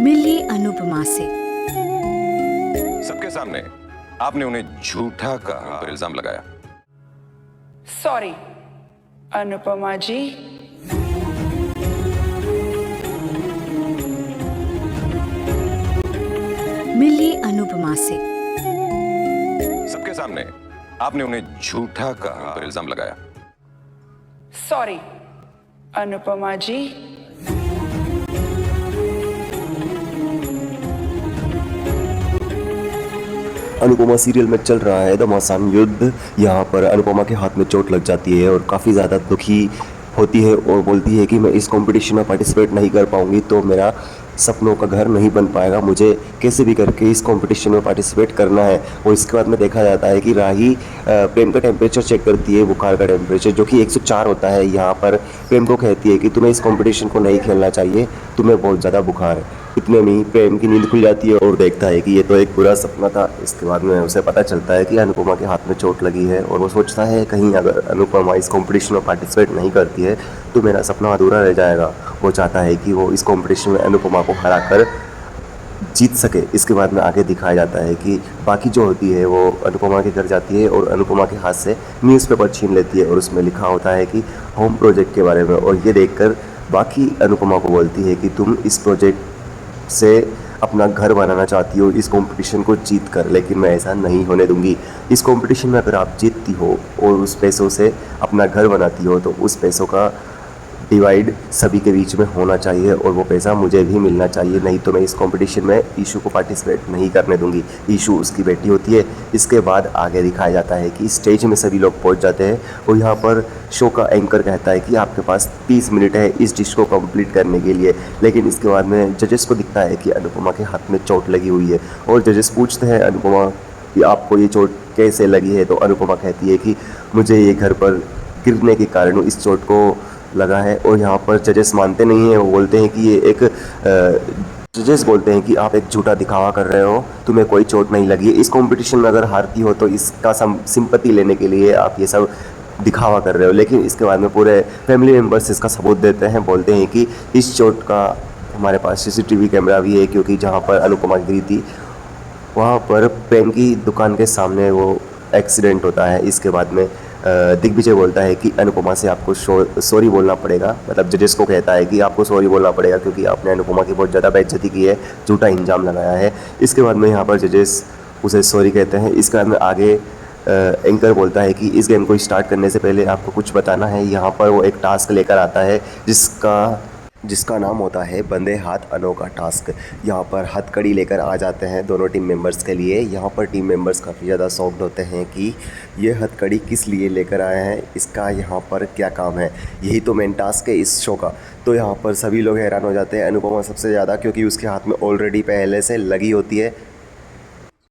मिली अनुपमा से। सबके सामने आपने उन्हें झूठा कहा पर इल्जाम लगाया। सॉरी अनुपमा जी। मिली अनुपमा से। सबके सामने आपने उन्हें झूठा कहा पर इल्जाम लगाया। सॉरी अनुपमा जी। अनुपमा सीरियल में चल रहा है घमासान युद्ध। यहाँ पर अनुपमा के हाथ में चोट लग जाती है और काफ़ी ज़्यादा दुखी होती है और बोलती है कि मैं इस कंपटीशन में पार्टिसिपेट नहीं कर पाऊँगी तो मेरा सपनों का घर नहीं बन पाएगा, मुझे कैसे भी करके इस कंपटीशन में पार्टिसिपेट करना है। और इसके बाद में देखा जाता है कि राही प्रेम का टेम्परेचर चेक करती है, बुखार का टेम्परेचर जो कि 104 होता है। यहाँ पर प्रेम को कहती है कि तुम्हें इस कंपटीशन को नहीं खेलना चाहिए, तुम्हें बहुत ज़्यादा बुखार है। इतने में ही प्रेम की नींद खुल जाती है और देखता है कि ये तो एक बुरा सपना था। इसके बाद में उसे पता चलता है कि अनुपमा के हाथ में चोट लगी है और वो सोचता है कहीं अगर अनुपमा इस कंपटीशन में पार्टिसिपेट नहीं करती है तो मेरा सपना अधूरा रह जाएगा। वो चाहता है कि वो इस कंपटीशन में अनुपमा को हराकर जीत सके। इसके बाद में आगे दिखाया जाता है कि बाकी जो होती है वो अनुपमा के घर जाती है और अनुपमा के हाथ से न्यूज़पेपर छीन लेती है और उसमें लिखा होता है कि होम प्रोजेक्ट के बारे में। और ये देखकर बाकी अनुपमा को बोलती है कि तुम इस प्रोजेक्ट से अपना घर बनाना चाहती हो इस कंपटीशन को जीत कर, लेकिन मैं ऐसा नहीं होने दूंगी। इस कंपटीशन में अगर आप जीतती हो और उस पैसों से अपना घर बनाती हो तो उस पैसों का डिवाइड सभी के बीच में होना चाहिए और वो पैसा मुझे भी मिलना चाहिए, नहीं तो मैं इस कंपटीशन में ईशू को पार्टिसिपेट नहीं करने दूंगी। ईशू उसकी बेटी होती है। इसके बाद आगे दिखाया जाता है कि स्टेज में सभी लोग पहुंच जाते हैं और यहाँ पर शो का एंकर कहता है कि आपके पास 30 मिनट है इस डिश को कंप्लीट करने के लिए। लेकिन इसके बाद में जजेस को दिखता है कि अनुपमा के हाथ में चोट लगी हुई है और जजेस पूछते हैं अनुपमा कि आपको ये चोट कैसे लगी है। तो अनुपमा कहती है कि मुझे ये घर पर गिरने के कारण इस चोट को लगा है। और यहाँ पर जजेस मानते नहीं हैं, वो बोलते हैं कि ये एक जजेस बोलते हैं कि आप एक झूठा दिखावा कर रहे हो, तुम्हें कोई चोट नहीं लगी है। इस कंपटीशन में अगर हारती हो तो इसका सिंपैथी लेने के लिए आप ये सब दिखावा कर रहे हो। लेकिन इसके बाद में पूरे फैमिली मेम्बर्स इसका सबूत देते हैं, बोलते हैं कि इस चोट का हमारे पास CCTV कैमरा भी है, क्योंकि जहाँ पर अनुपमा गिरी थी वहाँ पर पेन की दुकान के सामने वो एक्सीडेंट होता है। इसके बाद में दिग्विजय बोलता है कि अनुपमा से आपको सॉरी बोलना पड़ेगा, मतलब जजेस को कहता है कि आपको सॉरी बोलना पड़ेगा क्योंकि आपने अनुपमा की बहुत ज़्यादा बेइज्जती की है, झूठा इल्ज़ाम लगाया है। इसके बाद में यहाँ पर जजेस उसे सॉरी कहते हैं। इसके बाद में आगे एंकर बोलता है कि इस गेम को स्टार्ट करने से पहले आपको कुछ बताना है। यहाँ पर वो एक टास्क लेकर आता है जिसका नाम होता है बंदे हाथ अनोखा टास्क। यहाँ पर हथकड़ी लेकर आ जाते हैं दोनों टीम मेंबर्स के लिए। यहाँ पर टीम मेंबर्स काफ़ी ज़्यादा शॉक्ड होते हैं कि ये हथकड़ी किस लिए लेकर आए हैं, इसका यहाँ पर क्या काम है, यही तो मेन टास्क है इस शो का। तो यहाँ पर सभी लोग हैरान हो जाते हैं, अनुपमा सबसे ज़्यादा, क्योंकि उसके हाथ में ऑलरेडी पहले से लगी होती है